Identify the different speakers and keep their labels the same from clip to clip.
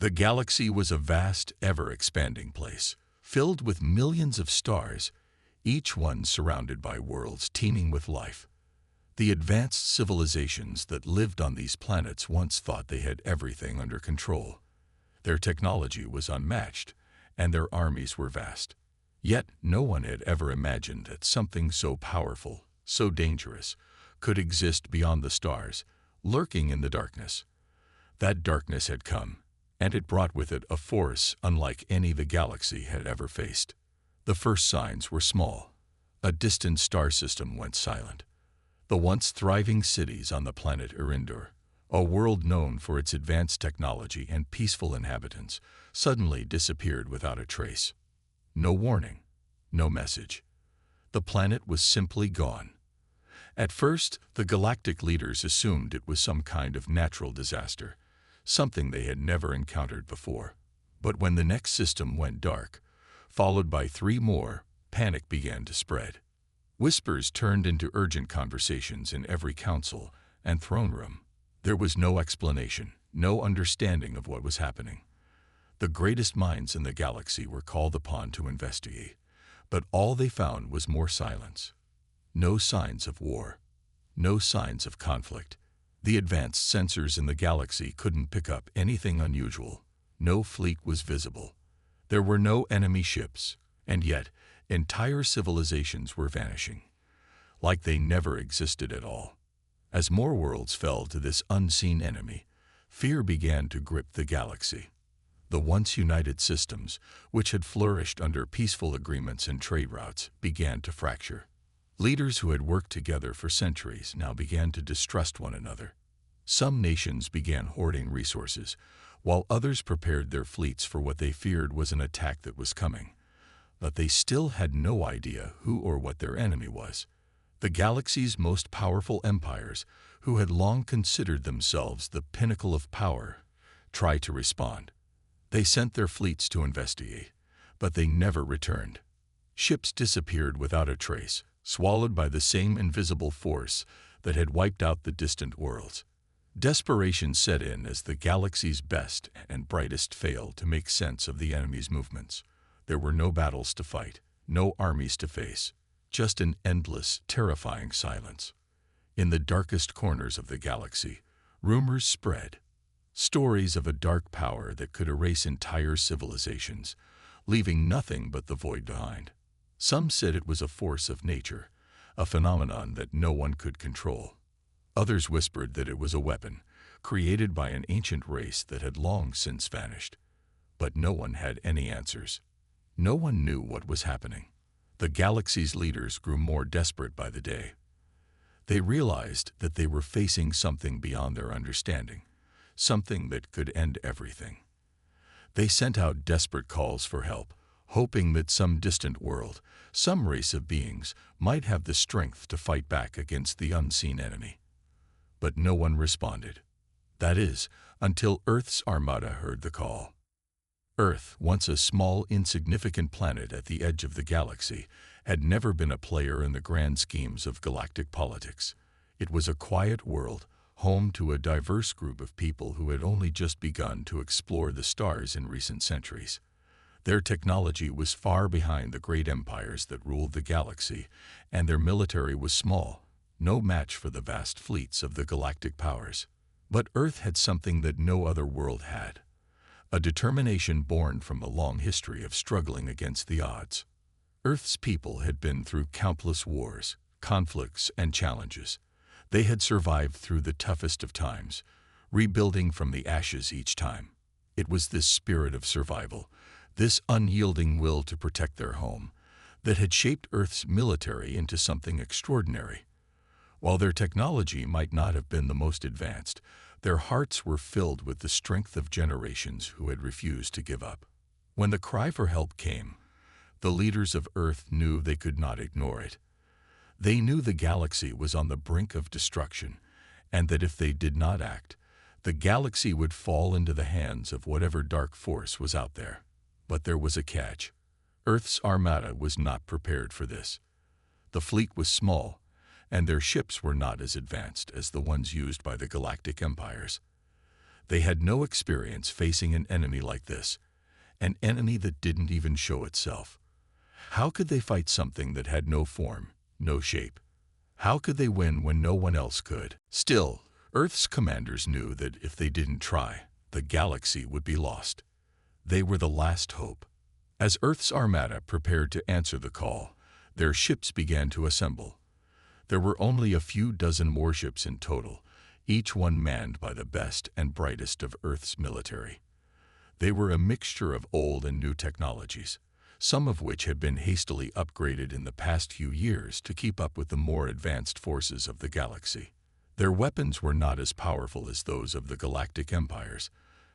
Speaker 1: The galaxy was a vast, ever-expanding place, filled with millions of stars, each one surrounded by worlds teeming with life. The advanced civilizations that lived on these planets once thought they had everything under control. Their technology was unmatched, and their armies were vast. Yet no one had ever imagined that something so powerful, so dangerous, could exist beyond the stars, lurking in the darkness. That darkness had come, and it brought with it a force unlike any the galaxy had ever faced. The first signs were small. A distant star system went silent. The once thriving cities on the planet Erendur, a world known for its advanced technology and peaceful inhabitants, suddenly disappeared without a trace. No warning, no message. The planet was simply gone. At first, the galactic leaders assumed it was some kind of natural disaster, something they had never encountered before. But when the next system went dark, followed by 3 more, panic began to spread. Whispers turned into urgent conversations in every council and throne room. There was no explanation, no understanding of what was happening. The greatest minds in the galaxy were called upon to investigate, but all they found was more silence. No signs of war, no signs of conflict. The advanced sensors in the galaxy couldn't pick up anything unusual. No fleet was visible. There were no enemy ships, and yet entire civilizations were vanishing, like they never existed at all. As more worlds fell to this unseen enemy, fear began to grip the galaxy. The once united systems, which had flourished under peaceful agreements and trade routes, began to fracture. Leaders who had worked together for centuries now began to distrust one another. Some nations began hoarding resources, while others prepared their fleets for what they feared was an attack that was coming. But they still had no idea who or what their enemy was. The galaxy's most powerful empires, who had long considered themselves the pinnacle of power, tried to respond. They sent their fleets to investigate, but they never returned. Ships disappeared without a trace, swallowed by the same invisible force that had wiped out the distant worlds. Desperation set in as the galaxy's best and brightest failed to make sense of the enemy's movements. There were no battles to fight, no armies to face, just an endless, terrifying silence. In the darkest corners of the galaxy, rumors spread. Stories of a dark power that could erase entire civilizations, leaving nothing but the void behind. Some said it was a force of nature, a phenomenon that no one could control. Others whispered that it was a weapon, created by an ancient race that had long since vanished. But no one had any answers. No one knew what was happening. The galaxy's leaders grew more desperate by the day. They realized that they were facing something beyond their understanding, something that could end everything. They sent out desperate calls for help, hoping that some distant world, some race of beings, might have the strength to fight back against the unseen enemy. But no one responded. That is, until Earth's Armada heard the call. Earth, once a small, insignificant planet at the edge of the galaxy, had never been a player in the grand schemes of galactic politics. It was a quiet world, home to a diverse group of people who had only just begun to explore the stars in recent centuries. Their technology was far behind the great empires that ruled the galaxy, and their military was small, no match for the vast fleets of the galactic powers. But Earth had something that no other world had. A determination born from a long history of struggling against the odds. Earth's people had been through countless wars, conflicts, and challenges. They had survived through the toughest of times, rebuilding from the ashes each time. It was this spirit of survival, this unyielding will to protect their home, that had shaped Earth's military into something extraordinary. While their technology might not have been the most advanced, their hearts were filled with the strength of generations who had refused to give up. When the cry for help came, the leaders of Earth knew they could not ignore it. They knew the galaxy was on the brink of destruction, and that if they did not act, the galaxy would fall into the hands of whatever dark force was out there. But there was a catch. Earth's Armada was not prepared for this. The fleet was small, and their ships were not as advanced as the ones used by the galactic empires. They had no experience facing an enemy like this, an enemy that didn't even show itself. How could they fight something that had no form, no shape? How could they win when no one else could? Still, Earth's commanders knew that if they didn't try, the galaxy would be lost. They were the last hope. As Earth's Armada prepared to answer the call, their ships began to assemble. There were only a few dozen warships in total, each one manned by the best and brightest of Earth's military. They were a mixture of old and new technologies, some of which had been hastily upgraded in the past few years to keep up with the more advanced forces of the galaxy. Their weapons were not as powerful as those of the galactic empires,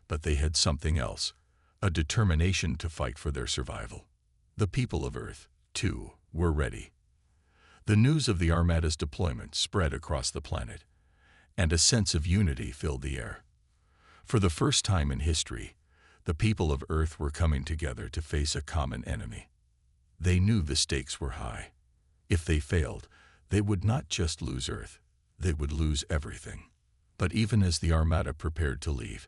Speaker 1: but they had something else, a determination to fight for their survival. The people of Earth, too, were ready. The news of the Armada's deployment spread across the planet, and a sense of unity filled the air. For the first time in history, the people of Earth were coming together to face a common enemy. They knew the stakes were high. If they failed, they would not just lose Earth, they would lose everything. But even as the Armada prepared to leave,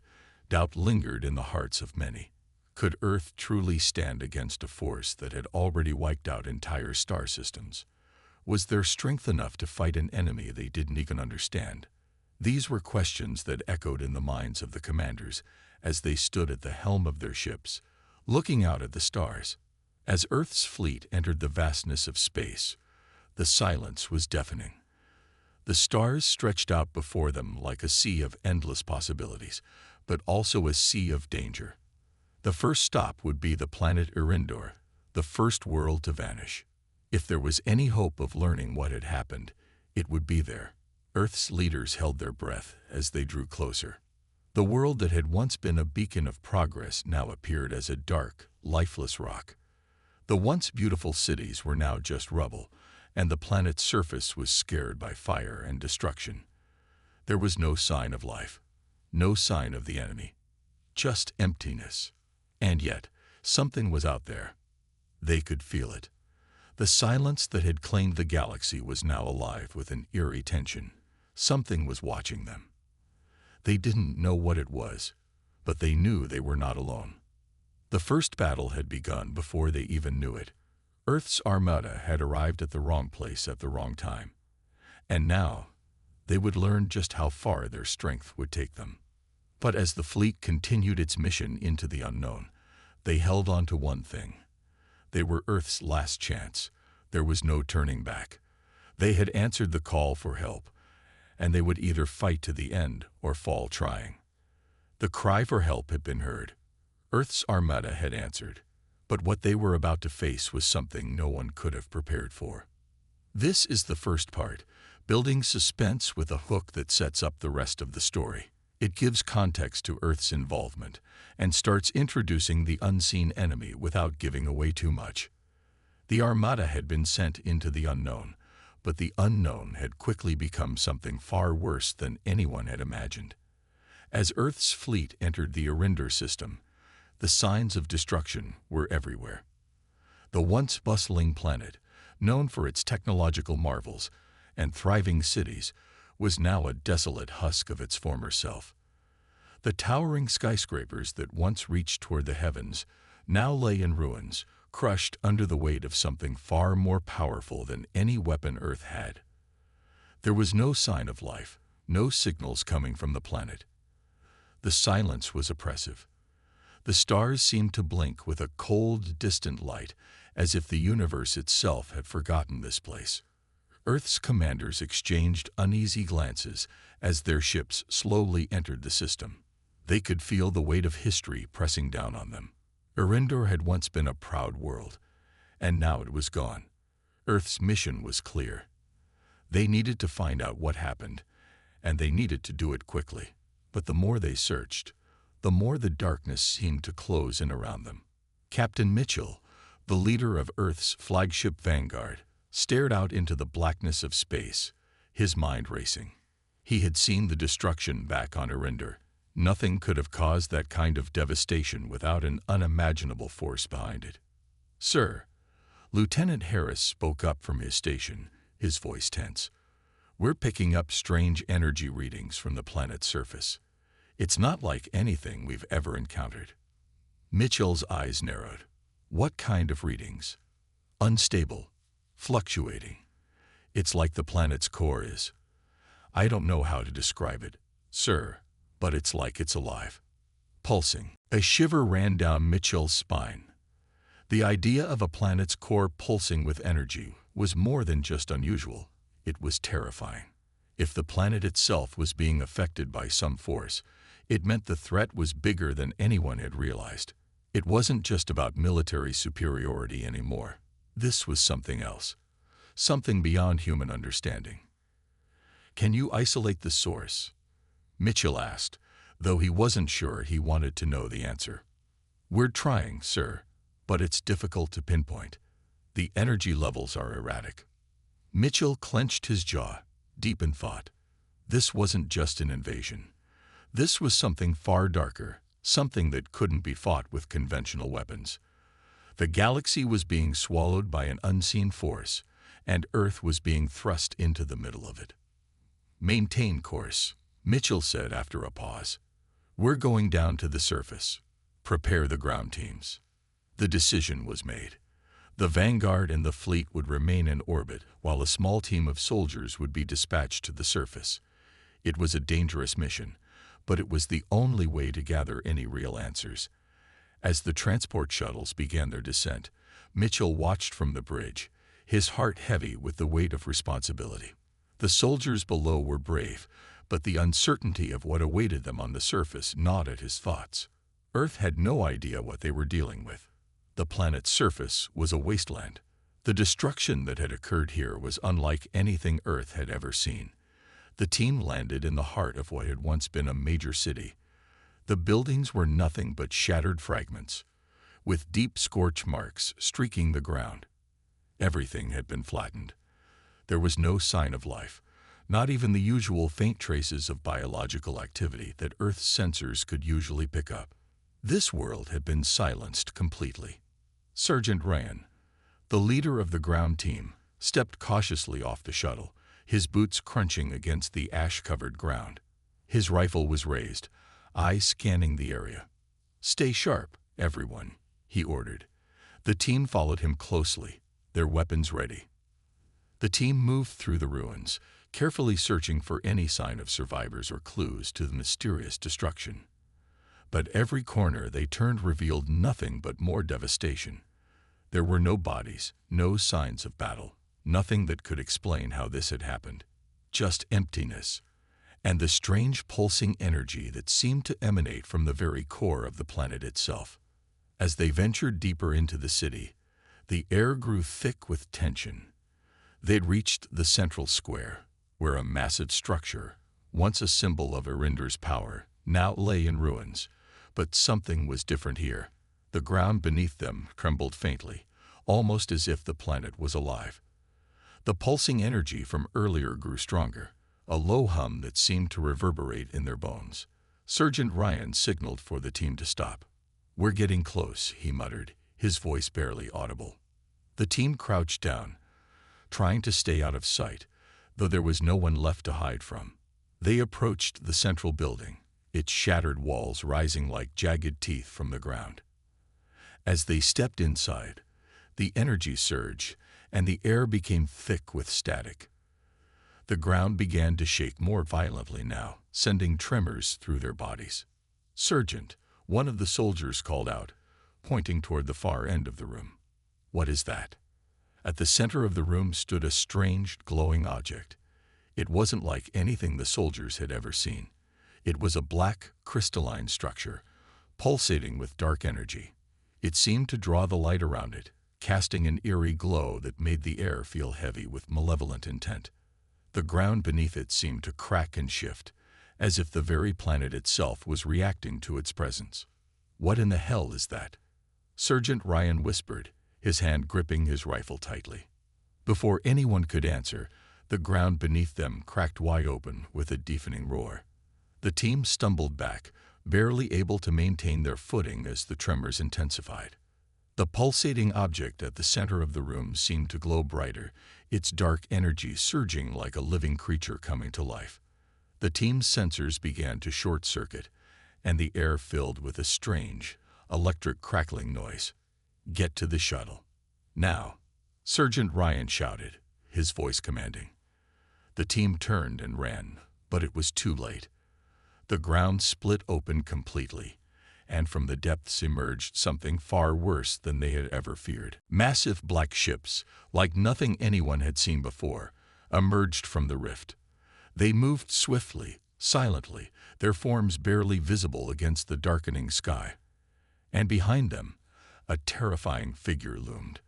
Speaker 1: doubt lingered in the hearts of many. Could Earth truly stand against a force that had already wiped out entire star systems? Was there strength enough to fight an enemy they didn't even understand? These were questions that echoed in the minds of the commanders as they stood at the helm of their ships, looking out at the stars. As Earth's fleet entered the vastness of space, the silence was deafening. The stars stretched out before them like a sea of endless possibilities, but also a sea of danger. The first stop would be the planet Erindor, the first world to vanish. If there was any hope of learning what had happened, it would be there. Earth's leaders held their breath as they drew closer. The world that had once been a beacon of progress now appeared as a dark, lifeless rock. The once beautiful cities were now just rubble, and the planet's surface was scared by fire and destruction. There was no sign of life, no sign of the enemy, just emptiness. And yet, something was out there. They could feel it. The silence that had claimed the galaxy was now alive with an eerie tension. Something was watching them. They didn't know what it was, but they knew they were not alone. The first battle had begun before they even knew it. Earth's Armada had arrived at the wrong place at the wrong time. And now, they would learn just how far their strength would take them. But as the fleet continued its mission into the unknown, they held on to one thing. They were Earth's last chance. There was no turning back. They had answered the call for help, and they would either fight to the end or fall trying. The cry for help had been heard. Earth's Armada had answered, but what they were about to face was something no one could have prepared for. This is the first part, building suspense with a hook that sets up the rest of the story. It gives context to Earth's involvement and starts introducing the unseen enemy without giving away too much. The Armada had been sent into the unknown, but the unknown had quickly become something far worse than anyone had imagined. As Earth's fleet entered the Erindor system, the signs of destruction were everywhere. The once bustling planet, known for its technological marvels and thriving cities, was now a desolate husk of its former self. The towering skyscrapers that once reached toward the heavens now lay in ruins, crushed under the weight of something far more powerful than any weapon Earth had. There was no sign of life, no signals coming from the planet. The silence was oppressive. The stars seemed to blink with a cold, distant light, as if the universe itself had forgotten this place. Earth's commanders exchanged uneasy glances as their ships slowly entered the system. They could feel the weight of history pressing down on them. Erindor had once been a proud world, and now it was gone. Earth's mission was clear. They needed to find out what happened, and they needed to do it quickly. But the more they searched, the more the darkness seemed to close in around them. Captain Mitchell, the leader of Earth's flagship Vanguard, stared out into the blackness of space, his mind racing. He had seen the destruction back on Erindor. Nothing could have caused that kind of devastation without an unimaginable force behind it. "Sir," Lieutenant Harris spoke up from his station, his voice tense. "We're picking up strange energy readings from the planet's surface. It's not like anything we've ever encountered. Mitchell's eyes narrowed. What kind of readings? Unstable, fluctuating. It's like the planet's core is. I don't know how to describe it, sir, but it's like it's alive. Pulsing. A shiver ran down Mitchell's spine. The idea of a planet's core pulsing with energy was more than just unusual. It was terrifying. If the planet itself was being affected by some force, it meant the threat was bigger than anyone had realized. It wasn't just about military superiority anymore. This was something else, something beyond human understanding. Can you isolate the source? Mitchell asked, though he wasn't sure he wanted to know the answer. We're trying, sir, but it's difficult to pinpoint. The energy levels are erratic. Mitchell clenched his jaw, deep in thought. This wasn't just an invasion. This was something far darker, something that couldn't be fought with conventional weapons. The galaxy was being swallowed by an unseen force, and Earth was being thrust into the middle of it. Maintain course, Mitchell said after a pause. We're going down to the surface. Prepare the ground teams. The decision was made. The Vanguard and the fleet would remain in orbit, while a small team of soldiers would be dispatched to the surface. It was a dangerous mission, but it was the only way to gather any real answers. As the transport shuttles began their descent, Mitchell watched from the bridge, his heart heavy with the weight of responsibility. The soldiers below were brave, but the uncertainty of what awaited them on the surface gnawed at his thoughts. Earth had no idea what they were dealing with. The planet's surface was a wasteland. The destruction that had occurred here was unlike anything Earth had ever seen. The team landed in the heart of what had once been a major city. The buildings were nothing but shattered fragments, with deep scorch marks streaking the ground. Everything had been flattened. There was no sign of life, not even the usual faint traces of biological activity that Earth's sensors could usually pick up. This world had been silenced completely. Sergeant Ryan, the leader of the ground team, stepped cautiously off the shuttle, his boots crunching against the ash-covered ground. His rifle was raised, eyes scanning the area. "Stay sharp, everyone," he ordered. The team followed him closely, their weapons ready. The team moved through the ruins, carefully searching for any sign of survivors or clues to the mysterious destruction. But every corner they turned revealed nothing but more devastation. There were no bodies, no signs of battle, nothing that could explain how this had happened. Just emptiness, and the strange pulsing energy that seemed to emanate from the very core of the planet itself. As they ventured deeper into the city, the air grew thick with tension. They'd reached the central square, where a massive structure, once a symbol of Arinder's power, now lay in ruins. But something was different here. The ground beneath them trembled faintly, almost as if the planet was alive. The pulsing energy from earlier grew stronger, a low hum that seemed to reverberate in their bones. Sergeant Ryan signaled for the team to stop. "We're getting close," he muttered, his voice barely audible. The team crouched down, trying to stay out of sight, though there was no one left to hide from. They approached the central building, its shattered walls rising like jagged teeth from the ground. As they stepped inside, the energy surged, and the air became thick with static. The ground began to shake more violently now, sending tremors through their bodies. "Sergeant," one of the soldiers called out, pointing toward the far end of the room. "What is that?" At the center of the room stood a strange, glowing object. It wasn't like anything the soldiers had ever seen. It was a black, crystalline structure, pulsating with dark energy. It seemed to draw the light around it, casting an eerie glow that made the air feel heavy with malevolent intent. The ground beneath it seemed to crack and shift, as if the very planet itself was reacting to its presence. "What in the hell is that?" Sergeant Ryan whispered, his hand gripping his rifle tightly. Before anyone could answer, the ground beneath them cracked wide open with a deafening roar. The team stumbled back, barely able to maintain their footing as the tremors intensified. The pulsating object at the center of the room seemed to glow brighter, its dark energy surging like a living creature coming to life. The team's sensors began to short-circuit, and the air filled with a strange, electric crackling noise. "Get to the shuttle. Now," Sergeant Ryan shouted, his voice commanding. The team turned and ran, but it was too late. The ground split open completely, and from the depths emerged something far worse than they had ever feared. Massive black ships, like nothing anyone had seen before, emerged from the rift. They moved swiftly, silently, their forms barely visible against the darkening sky. And behind them, a terrifying figure loomed.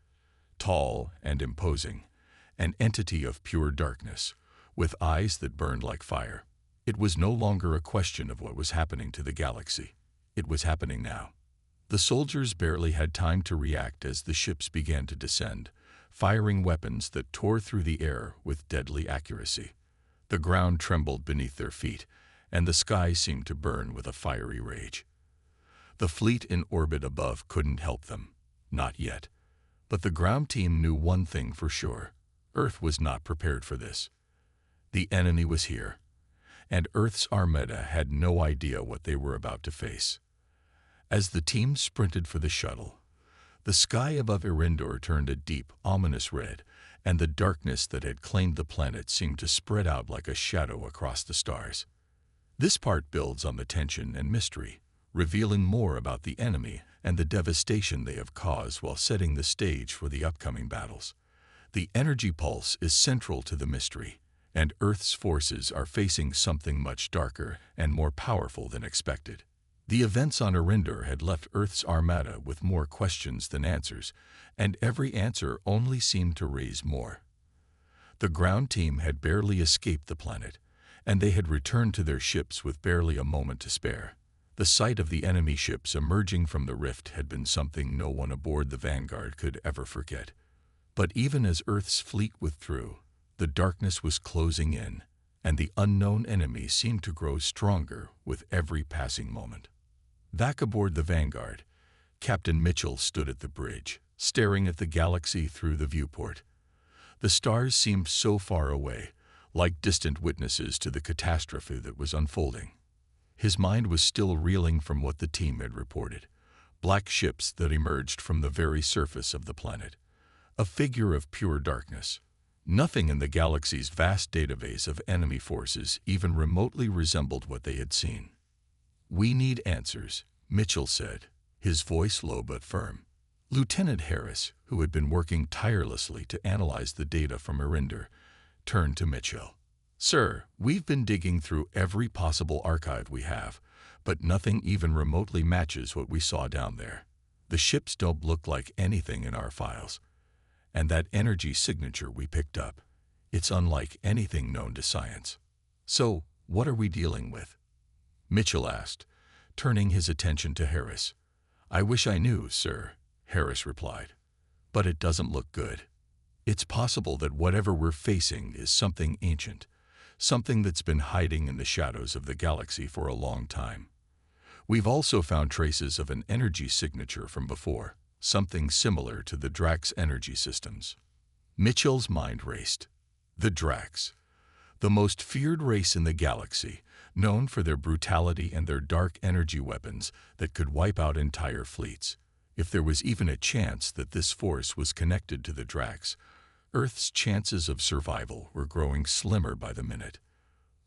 Speaker 1: Tall and imposing, an entity of pure darkness, with eyes that burned like fire. It was no longer a question of what was happening to the galaxy. It was happening now. The soldiers barely had time to react as the ships began to descend, firing weapons that tore through the air with deadly accuracy. The ground trembled beneath their feet, and the sky seemed to burn with a fiery rage. The fleet in orbit above couldn't help them. Not yet. But the ground team knew one thing for sure. Earth was not prepared for this. The enemy was here, and Earth's Armada had no idea what they were about to face. As the team sprinted for the shuttle, the sky above Erindor turned a deep, ominous red, and the darkness that had claimed the planet seemed to spread out like a shadow across the stars. This part builds on the tension and mystery, revealing more about the enemy and the devastation they have caused while setting the stage for the upcoming battles. The energy pulse is central to the mystery, and Earth's forces are facing something much darker and more powerful than expected. The events on Erindor had left Earth's Armada with more questions than answers, and every answer only seemed to raise more. The ground team had barely escaped the planet, and they had returned to their ships with barely a moment to spare. The sight of the enemy ships emerging from the rift had been something no one aboard the Vanguard could ever forget. But even as Earth's fleet withdrew, the darkness was closing in, and the unknown enemy seemed to grow stronger with every passing moment. Back aboard the Vanguard, Captain Mitchell stood at the bridge, staring at the galaxy through the viewport. The stars seemed so far away, like distant witnesses to the catastrophe that was unfolding. His mind was still reeling from what the team had reported. Black ships that emerged from the very surface of the planet. A figure of pure darkness. Nothing in the galaxy's vast database of enemy forces even remotely resembled what they had seen. "We need answers," Mitchell said, his voice low but firm. Lieutenant Harris, who had been working tirelessly to analyze the data from Erindor, turned to Mitchell. "Sir, we've been digging through every possible archive we have, but nothing even remotely matches what we saw down there. The ships don't look like anything in our files. And that energy signature we picked up, it's unlike anything known to science. So, what are we dealing with?" Mitchell asked, turning his attention to Harris. "I wish I knew, sir," Harris replied. "But it doesn't look good. It's possible that whatever we're facing is something ancient, something that's been hiding in the shadows of the galaxy for a long time. We've also found traces of an energy signature from before, something similar to the Drax energy systems." Mitchell's mind raced. The Drax, the most feared race in the galaxy, known for their brutality and their dark energy weapons that could wipe out entire fleets. If there was even a chance that this force was connected to the Drax, Earth's chances of survival were growing slimmer by the minute.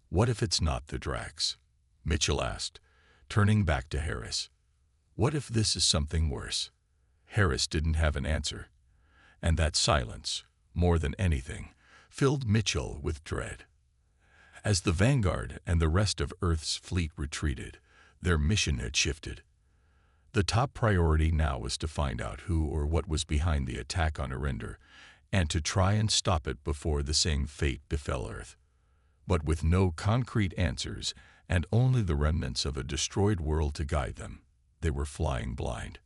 Speaker 1: "What if it's not the Drax?" Mitchell asked, turning back to Harris. "What if this is something worse?" Harris didn't have an answer, and that silence, more than anything, filled Mitchell with dread. As the Vanguard and the rest of Earth's fleet retreated, their mission had shifted. The top priority now was to find out who or what was behind the attack on Erindor, and to try and stop it before the same fate befell Earth. But with no concrete answers and only the remnants of a destroyed world to guide them, they were flying blind.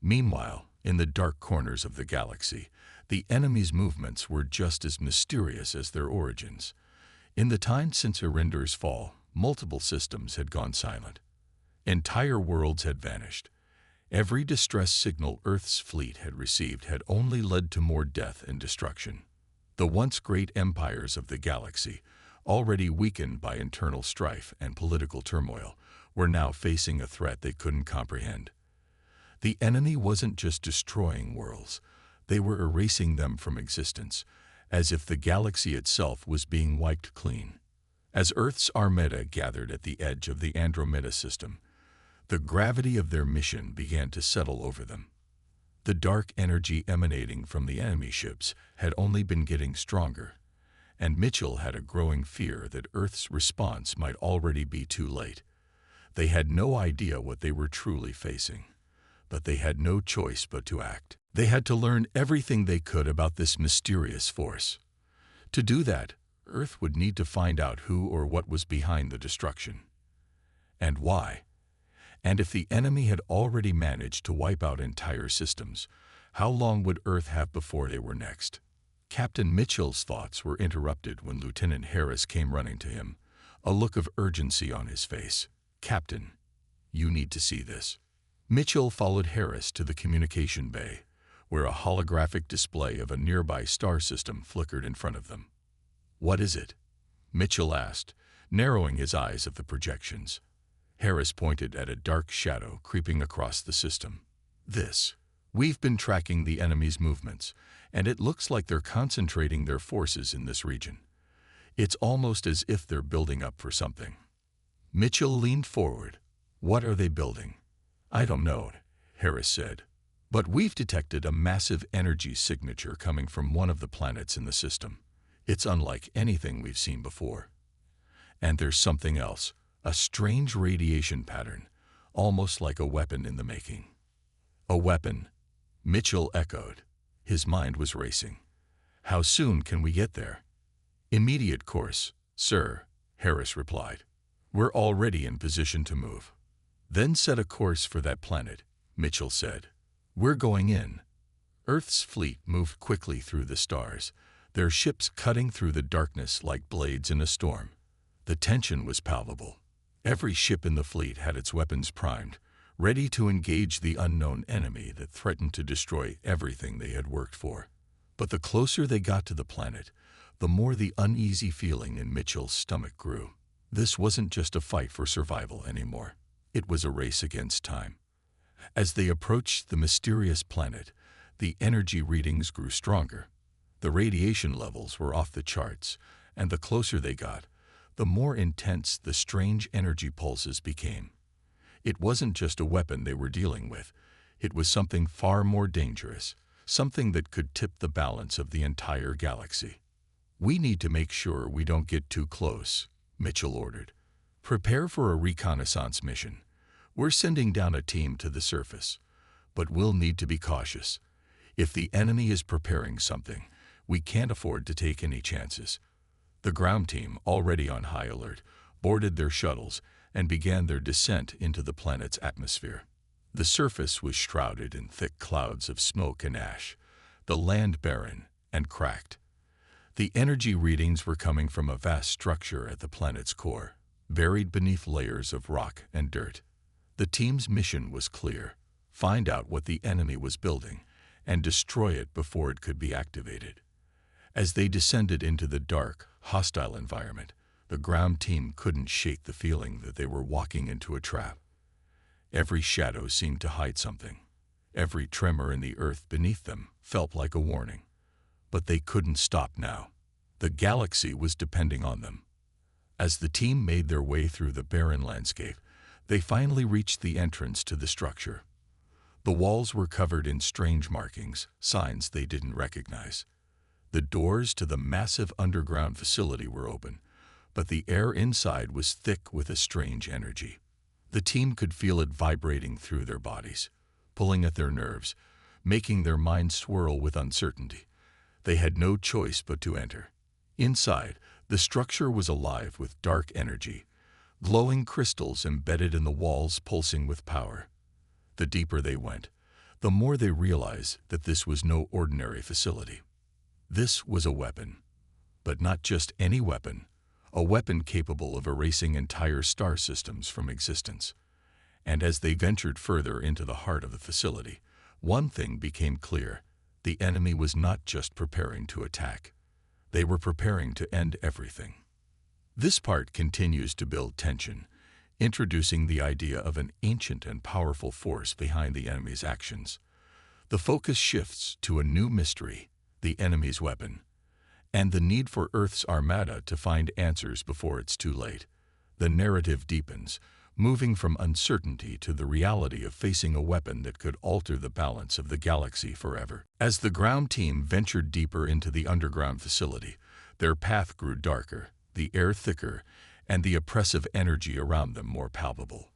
Speaker 1: Meanwhile, in the dark corners of the galaxy, the enemy's movements were just as mysterious as their origins. In the time since Erindor's fall, multiple systems had gone silent. Entire worlds had vanished. Every distress signal Earth's fleet had received had only led to more death and destruction. The once great empires of the galaxy, already weakened by internal strife and political turmoil, were now facing a threat they couldn't comprehend. The enemy wasn't just destroying worlds, they were erasing them from existence, as if the galaxy itself was being wiped clean. As Earth's Armada gathered at the edge of the Andromeda system, the gravity of their mission began to settle over them. The dark energy emanating from the enemy ships had only been getting stronger, and Mitchell had a growing fear that Earth's response might already be too late. They had no idea what they were truly facing, but they had no choice but to act. They had to learn everything they could about this mysterious force. To do that, Earth would need to find out who or what was behind the destruction, and why. And if the enemy had already managed to wipe out entire systems, how long would Earth have before they were next? Captain Mitchell's thoughts were interrupted when Lieutenant Harris came running to him, a look of urgency on his face. "Captain, you need to see this." Mitchell followed Harris to the communication bay, where a holographic display of a nearby star system flickered in front of them. "What is it?" Mitchell asked, narrowing his eyes at the projections. Harris pointed at a dark shadow creeping across the system. "This. We've been tracking the enemy's movements, and it looks like they're concentrating their forces in this region. It's almost as if they're building up for something." Mitchell leaned forward. "What are they building?" "I don't know," Harris said. "But we've detected a massive energy signature coming from one of the planets in the system. It's unlike anything we've seen before. And there's something else, a strange radiation pattern, almost like a weapon in the making." "A weapon?" Mitchell echoed. His mind was racing. "How soon can we get there?" "Immediate course, sir," Harris replied. "We're already in position to move." "Then set a course for that planet," Mitchell said. "We're going in." Earth's fleet moved quickly through the stars, their ships cutting through the darkness like blades in a storm. The tension was palpable. Every ship in the fleet had its weapons primed, ready to engage the unknown enemy that threatened to destroy everything they had worked for. But the closer they got to the planet, the more the uneasy feeling in Mitchell's stomach grew. This wasn't just a fight for survival anymore. It was a race against time. As they approached the mysterious planet, the energy readings grew stronger. The radiation levels were off the charts, and the closer they got, the more intense the strange energy pulses became. It wasn't just a weapon they were dealing with. It was something far more dangerous, something that could tip the balance of the entire galaxy. "We need to make sure we don't get too close," Mitchell ordered. "Prepare for a reconnaissance mission. We're sending down a team to the surface, but we'll need to be cautious. If the enemy is preparing something, we can't afford to take any chances." The ground team, already on high alert, boarded their shuttles and began their descent into the planet's atmosphere. The surface was shrouded in thick clouds of smoke and ash, the land barren and cracked. The energy readings were coming from a vast structure at the planet's core, buried beneath layers of rock and dirt. The team's mission was clear: find out what the enemy was building and destroy it before it could be activated. As they descended into the dark, hostile environment, the ground team couldn't shake the feeling that they were walking into a trap. Every shadow seemed to hide something. Every tremor in the earth beneath them felt like a warning. But they couldn't stop now. The galaxy was depending on them. As the team made their way through the barren landscape, they finally reached the entrance to the structure. The walls were covered in strange markings, signs they didn't recognize. The doors to the massive underground facility were open, but the air inside was thick with a strange energy. The team could feel it vibrating through their bodies, pulling at their nerves, making their minds swirl with uncertainty. They had no choice but to enter. Inside, the structure was alive with dark energy, glowing crystals embedded in the walls pulsing with power. The deeper they went, the more they realized that this was no ordinary facility. This was a weapon, but not just any weapon, a weapon capable of erasing entire star systems from existence. And as they ventured further into the heart of the facility, one thing became clear: the enemy was not just preparing to attack. They were preparing to end everything. This part continues to build tension. introducing the idea of an ancient and powerful force behind the enemy's actions. The focus shifts to a new mystery, the enemy's weapon, and the need for Earth's Armada to find answers before it's too late. The narrative deepens, moving from uncertainty to the reality of facing a weapon that could alter the balance of the galaxy forever. As the ground team ventured deeper into the underground facility, their path grew darker, the air thicker, and the oppressive energy around them more palpable.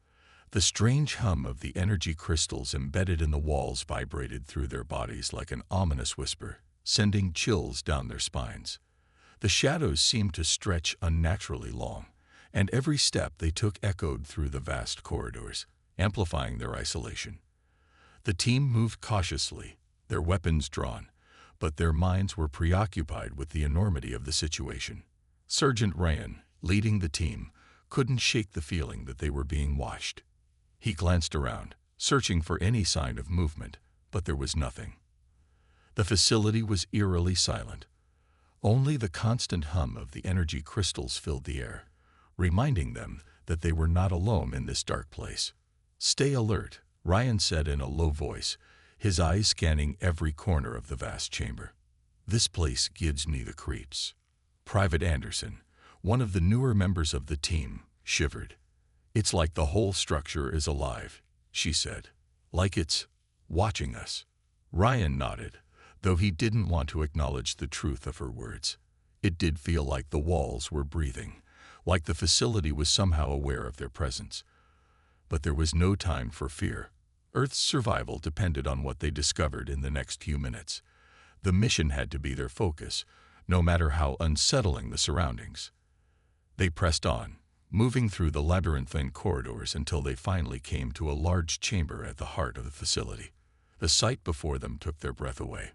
Speaker 1: The strange hum of the energy crystals embedded in the walls vibrated through their bodies like an ominous whisper, sending chills down their spines. The shadows seemed to stretch unnaturally long, and every step they took echoed through the vast corridors, amplifying their isolation. The team moved cautiously, their weapons drawn, but their minds were preoccupied with the enormity of the situation. Sergeant Ryan, leading the team, couldn't shake the feeling that they were being watched. He glanced around, searching for any sign of movement, but there was nothing. The facility was eerily silent. Only the constant hum of the energy crystals filled the air, reminding them that they were not alone in this dark place. "Stay alert," Ryan said in a low voice, his eyes scanning every corner of the vast chamber. "This place gives me the creeps." Private Anderson, one of the newer members of the team, shivered. "It's like the whole structure is alive," she said. "Like it's watching us." Ryan nodded, though he didn't want to acknowledge the truth of her words. It did feel like the walls were breathing, like the facility was somehow aware of their presence. But there was no time for fear. Earth's survival depended on what they discovered in the next few minutes. The mission had to be their focus, no matter how unsettling the surroundings. They pressed on, moving through the labyrinthine corridors until they finally came to a large chamber at the heart of the facility. The sight before them took their breath away.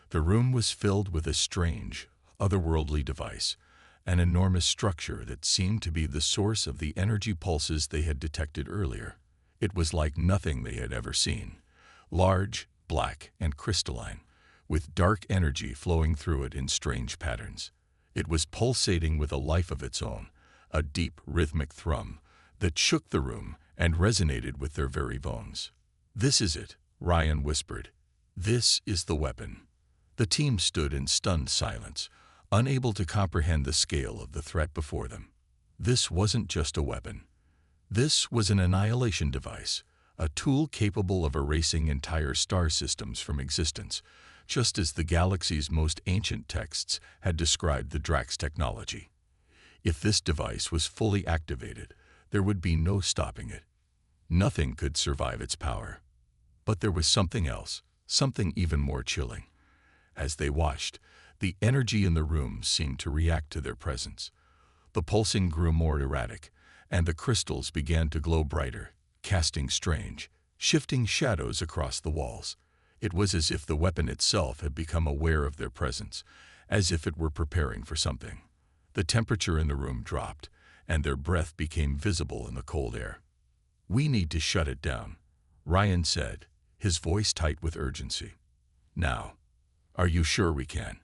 Speaker 1: The room was filled with a strange, otherworldly device, an enormous structure that seemed to be the source of the energy pulses they had detected earlier. It was like nothing they had ever seen. Large, black, and crystalline, with dark energy flowing through it in strange patterns. It was pulsating with a life of its own, a deep, rhythmic thrum that shook the room and resonated with their very bones. "This is it," Ryan whispered. "This is the weapon." The team stood in stunned silence, unable to comprehend the scale of the threat before them. This wasn't just a weapon. This was an annihilation device, a tool capable of erasing entire star systems from existence, just as the galaxy's most ancient texts had described the Drax technology. If this device was fully activated, there would be no stopping it. Nothing could survive its power. But there was something else, something even more chilling. As they watched, the energy in the room seemed to react to their presence. The pulsing grew more erratic, and the crystals began to glow brighter, casting strange, shifting shadows across the walls. It was as if the weapon itself had become aware of their presence, as if it were preparing for something. The temperature in the room dropped, and their breath became visible in the cold air. "We need to shut it down," Ryan said, his voice tight with urgency. "Now." "Are you sure we can?"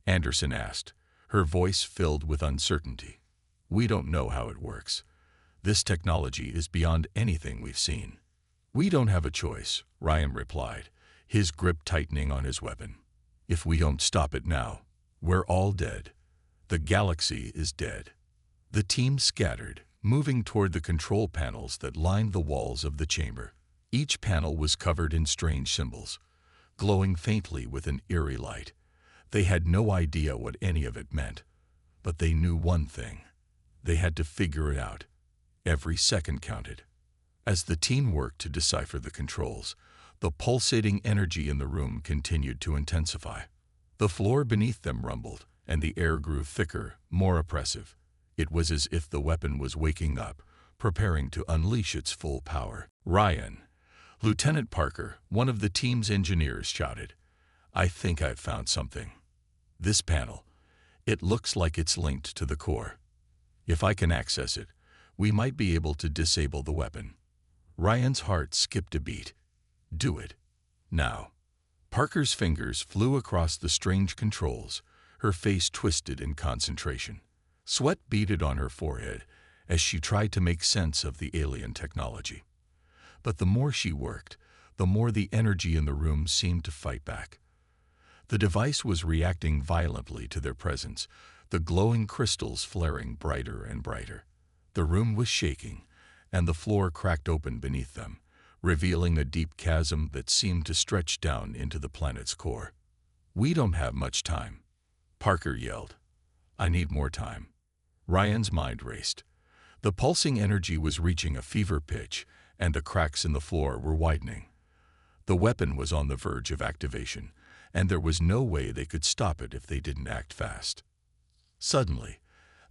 Speaker 1: Anderson asked, her voice filled with uncertainty. "We don't know how it works. This technology is beyond anything we've seen." "We don't have a choice," Ryan replied, his grip tightening on his weapon. "If we don't stop it now, we're all dead. The galaxy is dead." The team scattered, moving toward the control panels that lined the walls of the chamber. Each panel was covered in strange symbols, glowing faintly with an eerie light. They had no idea what any of it meant, but they knew one thing. They had to figure it out. Every second counted. As the team worked to decipher the controls, the pulsating energy in the room continued to intensify. The floor beneath them rumbled, and the air grew thicker, more oppressive. It was as if the weapon was waking up, preparing to unleash its full power. "Ryan!" Lieutenant Parker, one of the team's engineers, shouted. "I think I've found something. This panel. It looks like it's linked to the core. If I can access it, we might be able to disable the weapon." Ryan's heart skipped a beat. "Do it. Now." Parker's fingers flew across the strange controls, her face twisted in concentration. Sweat beaded on her forehead, as she tried to make sense of the alien technology. But the more she worked, the more the energy in the room seemed to fight back. The device was reacting violently to their presence, the glowing crystals flaring brighter and brighter. The room was shaking, and the floor cracked open beneath them, revealing a deep chasm that seemed to stretch down into the planet's core. "We don't have much time," Parker yelled. "I need more time." Ryan's mind raced. The pulsing energy was reaching a fever pitch, and the cracks in the floor were widening. The weapon was on the verge of activation, and there was no way they could stop it if they didn't act fast. Suddenly,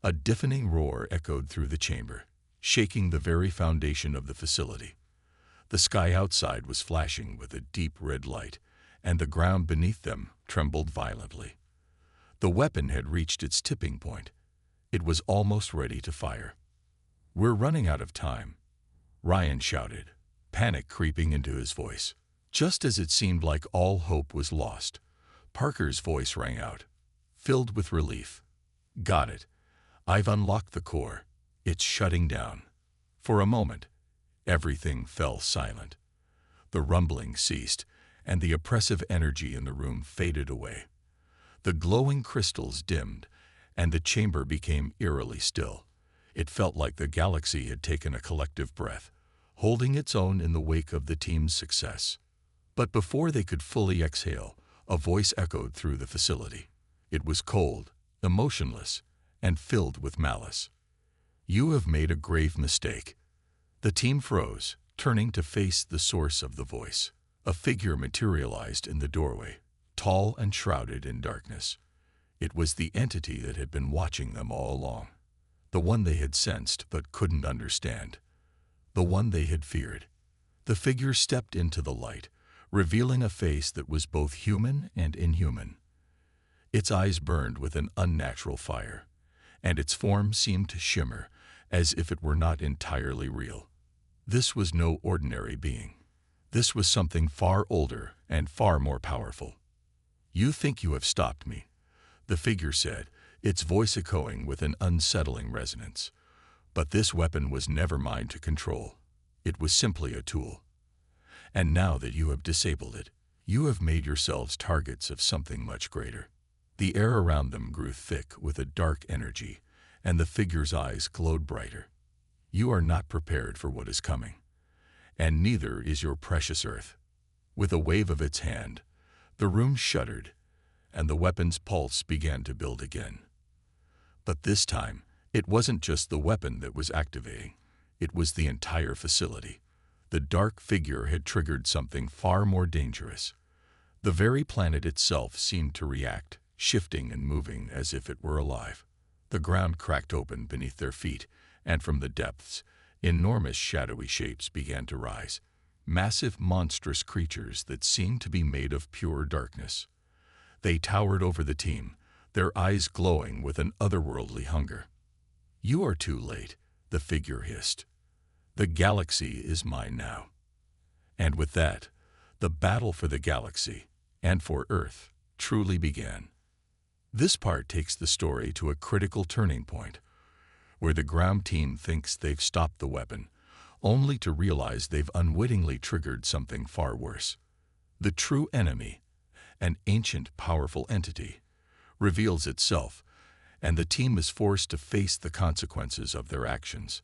Speaker 1: a deafening roar echoed through the chamber, shaking the very foundation of the facility. The sky outside was flashing with a deep red light, and the ground beneath them trembled violently. The weapon had reached its tipping point. It was almost ready to fire. "We're running out of time," Ryan shouted, panic creeping into his voice. Just as it seemed like all hope was lost, Parker's voice rang out, filled with relief. "Got it. I've unlocked the core. It's shutting down." For a moment, everything fell silent. The rumbling ceased, and the oppressive energy in the room faded away. The glowing crystals dimmed, and the chamber became eerily still. It felt like the galaxy had taken a collective breath, holding its own in the wake of the team's success. But before they could fully exhale, a voice echoed through the facility. It was cold, emotionless, and filled with malice. "You have made a grave mistake." The team froze, turning to face the source of the voice. A figure materialized in the doorway, tall and shrouded in darkness. It was the entity that had been watching them all along. The one they had sensed but couldn't understand. The one they had feared. The figure stepped into the light, revealing a face that was both human and inhuman. Its eyes burned with an unnatural fire, and its form seemed to shimmer as if it were not entirely real. This was no ordinary being. This was something far older and far more powerful. "You think you have stopped me," the figure said, its voice echoing with an unsettling resonance. "But this weapon was never mine to control. It was simply a tool. And now that you have disabled it, you have made yourselves targets of something much greater." The air around them grew thick with a dark energy, and the figure's eyes glowed brighter. "You are not prepared for what is coming, and neither is your precious Earth." With a wave of its hand, the room shuddered, and the weapon's pulse began to build again. But this time, it wasn't just the weapon that was activating. It was the entire facility. The dark figure had triggered something far more dangerous. The very planet itself seemed to react, shifting and moving as if it were alive. The ground cracked open beneath their feet, and from the depths, enormous shadowy shapes began to rise. Massive, monstrous creatures that seemed to be made of pure darkness. They towered over the team, their eyes glowing with an otherworldly hunger. "You are too late," the figure hissed. "The galaxy is mine now." And with that, the battle for the galaxy, and for Earth, truly began. This part takes the story to a critical turning point, where the ground team thinks they've stopped the weapon, only to realize they've unwittingly triggered something far worse. The true enemy, an ancient, powerful entity, reveals itself, and the team is forced to face the consequences of their actions.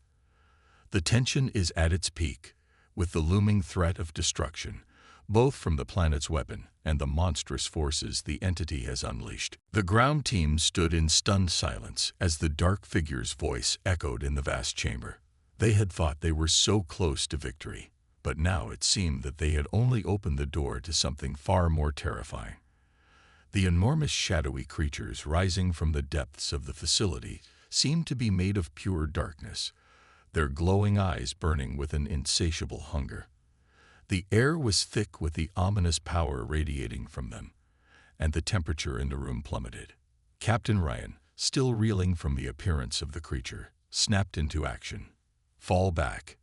Speaker 1: The tension is at its peak, with the looming threat of destruction, both from the planet's weapon and the monstrous forces the entity has unleashed. The ground team stood in stunned silence as the dark figure's voice echoed in the vast chamber. They had thought they were so close to victory, but now it seemed that they had only opened the door to something far more terrifying. The enormous shadowy creatures rising from the depths of the facility seemed to be made of pure darkness, their glowing eyes burning with an insatiable hunger. The air was thick with the ominous power radiating from them, and the temperature in the room plummeted. Captain Ryan, still reeling from the appearance of the creature, snapped into action. "Fall back.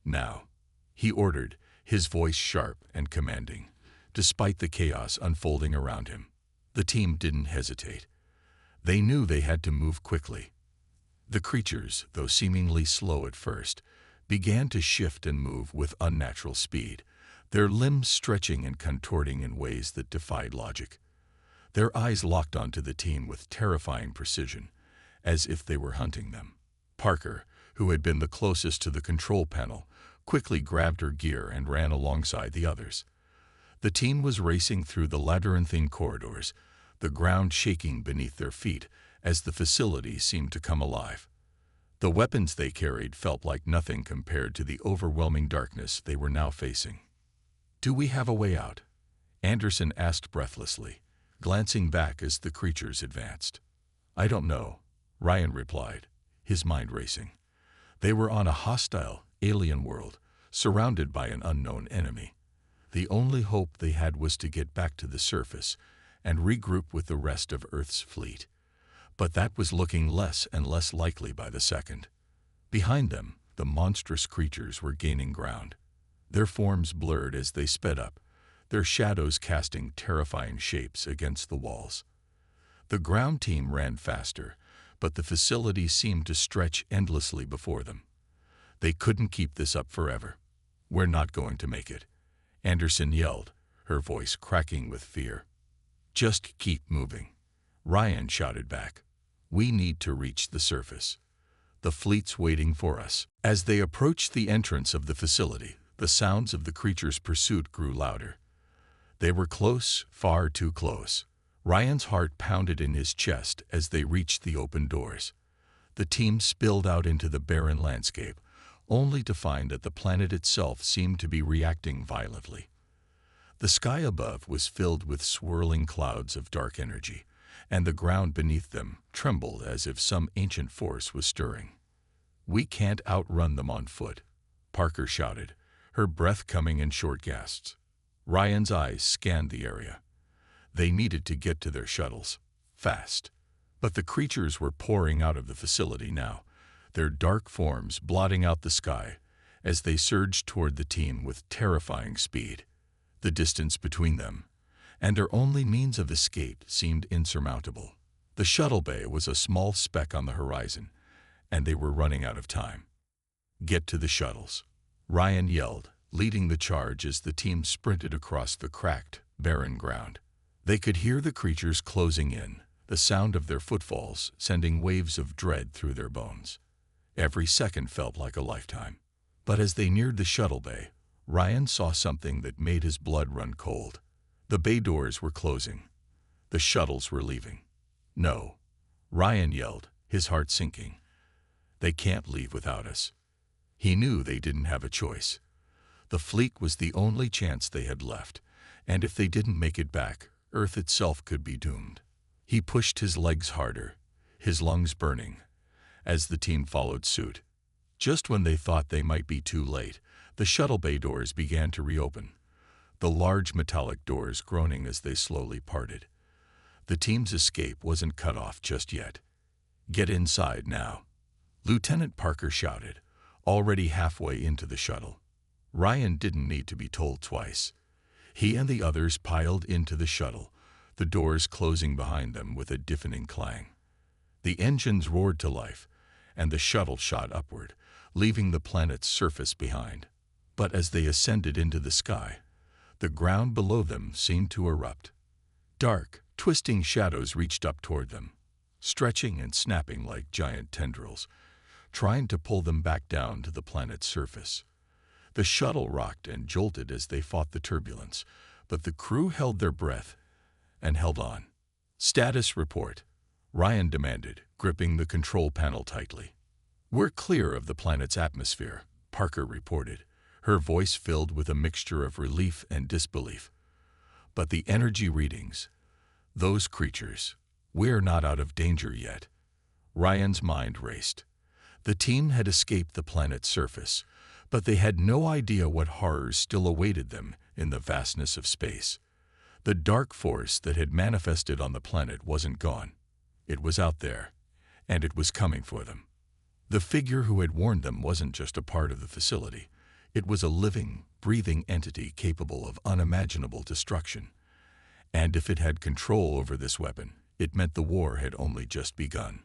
Speaker 1: Now," he ordered, his voice sharp and commanding, despite the chaos unfolding around him. The team didn't hesitate. They knew they had to move quickly. The creatures, though seemingly slow at first, began to shift and move with unnatural speed, their limbs stretching and contorting in ways that defied logic. Their eyes locked onto the team with terrifying precision, as if they were hunting them. Parker, who had been the closest to the control panel, quickly grabbed her gear and ran alongside the others. The team was racing through the labyrinthine corridors, the ground shaking beneath their feet as the facility seemed to come alive. The weapons they carried felt like nothing compared to the overwhelming darkness they were now facing. "Do we have a way out?" Anderson asked breathlessly, glancing back as the creatures advanced. "I don't know," Ryan replied, his mind racing. They were on a hostile, alien world, surrounded by an unknown enemy. The only hope they had was to get back to the surface and regroup with the rest of Earth's fleet. But that was looking less and less likely by the second. Behind them, the monstrous creatures were gaining ground. Their forms blurred as they sped up, their shadows casting terrifying shapes against the walls. The ground team ran faster, but the facility seemed to stretch endlessly before them. They couldn't keep this up forever. "We're not going to make it," Anderson yelled, her voice cracking with fear. "Just keep moving," Ryan shouted back. "We need to reach the surface. The fleet's waiting for us." As they approached the entrance of the facility, the sounds of the creatures' pursuit grew louder. They were close, far too close. Ryan's heart pounded in his chest as they reached the open doors. The team spilled out into the barren landscape, only to find that the planet itself seemed to be reacting violently. The sky above was filled with swirling clouds of dark energy, and the ground beneath them trembled as if some ancient force was stirring. "We can't outrun them on foot," Parker shouted, her breath coming in short gasps. Ryan's eyes scanned the area. They needed to get to their shuttles, fast. But the creatures were pouring out of the facility now, their dark forms blotting out the sky as they surged toward the team with terrifying speed. The distance between them and their only means of escape seemed insurmountable. The shuttle bay was a small speck on the horizon, and they were running out of time. "Get to the shuttles," Ryan yelled, leading the charge as the team sprinted across the cracked, barren ground. They could hear the creatures closing in, the sound of their footfalls sending waves of dread through their bones. Every second felt like a lifetime. But as they neared the shuttle bay, Ryan saw something that made his blood run cold. The bay doors were closing. The shuttles were leaving. "No," Ryan yelled, his heart sinking. "They can't leave without us." He knew they didn't have a choice. The fleet was the only chance they had left, and if they didn't make it back, Earth itself could be doomed. He pushed his legs harder, his lungs burning, as the team followed suit. Just when they thought they might be too late, the shuttle bay doors began to reopen, the large metallic doors groaning as they slowly parted. The team's escape wasn't cut off just yet. "Get inside now," Lieutenant Parker shouted, already halfway into the shuttle. Ryan didn't need to be told twice. He and the others piled into the shuttle, the doors closing behind them with a deafening clang. The engines roared to life, and the shuttle shot upward, leaving the planet's surface behind. But as they ascended into the sky, the ground below them seemed to erupt. Dark, twisting shadows reached up toward them, stretching and snapping like giant tendrils, trying to pull them back down to the planet's surface. The shuttle rocked and jolted as they fought the turbulence, but the crew held their breath and held on. "Status report," Ryan demanded, gripping the control panel tightly. "We're clear of the planet's atmosphere," Parker reported, her voice filled with a mixture of relief and disbelief. "But the energy readings, those creatures, we're not out of danger yet." Ryan's mind raced. The team had escaped the planet's surface, but they had no idea what horrors still awaited them in the vastness of space. The dark force that had manifested on the planet wasn't gone. It was out there, and it was coming for them. The figure who had warned them wasn't just a part of the facility. It was a living, breathing entity capable of unimaginable destruction. And if it had control over this weapon, it meant the war had only just begun.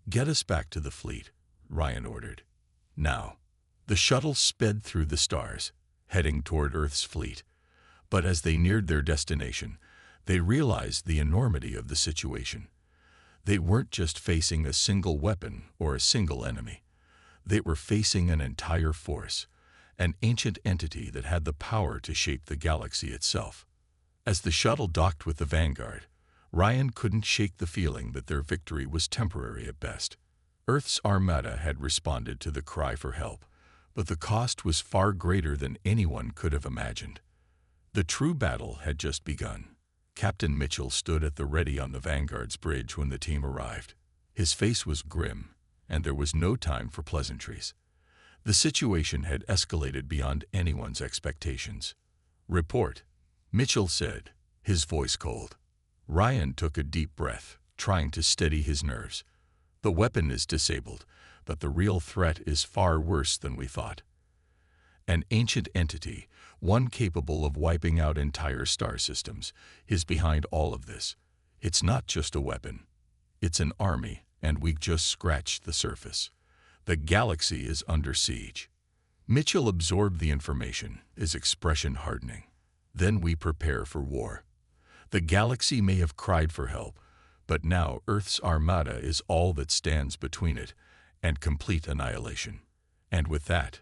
Speaker 1: "Get us back to the fleet," Ryan ordered. Now, the shuttle sped through the stars, heading toward Earth's fleet. But as they neared their destination, they realized the enormity of the situation. They weren't just facing a single weapon or a single enemy. They were facing an entire force, an ancient entity that had the power to shape the galaxy itself. As the shuttle docked with the Vanguard, Ryan couldn't shake the feeling that their victory was temporary at best. Earth's Armada had responded to the cry for help, but the cost was far greater than anyone could have imagined. The true battle had just begun. Captain Mitchell stood at the ready on the Vanguard's bridge when the team arrived. His face was grim, and there was no time for pleasantries. The situation had escalated beyond anyone's expectations. "Report," Mitchell said, his voice cold. Ryan took a deep breath, trying to steady his nerves. "The weapon is disabled, but the real threat is far worse than we thought. An ancient entity, one capable of wiping out entire star systems, is behind all of this. It's not just a weapon. It's an army, and we've just scratched the surface. The galaxy is under siege." Mitchell absorbed the information, his expression hardening. "Then we prepare for war. The galaxy may have cried for help, but now Earth's Armada is all that stands between it and complete annihilation." And with that,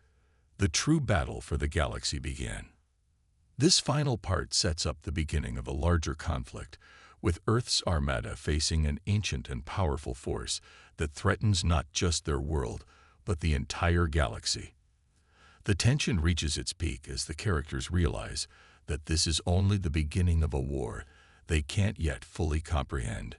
Speaker 1: the true battle for the galaxy began. This final part sets up the beginning of a larger conflict, with Earth's Armada facing an ancient and powerful force that threatens not just their world, but the entire galaxy. The tension reaches its peak as the characters realize that this is only the beginning of a war they can't yet fully comprehend.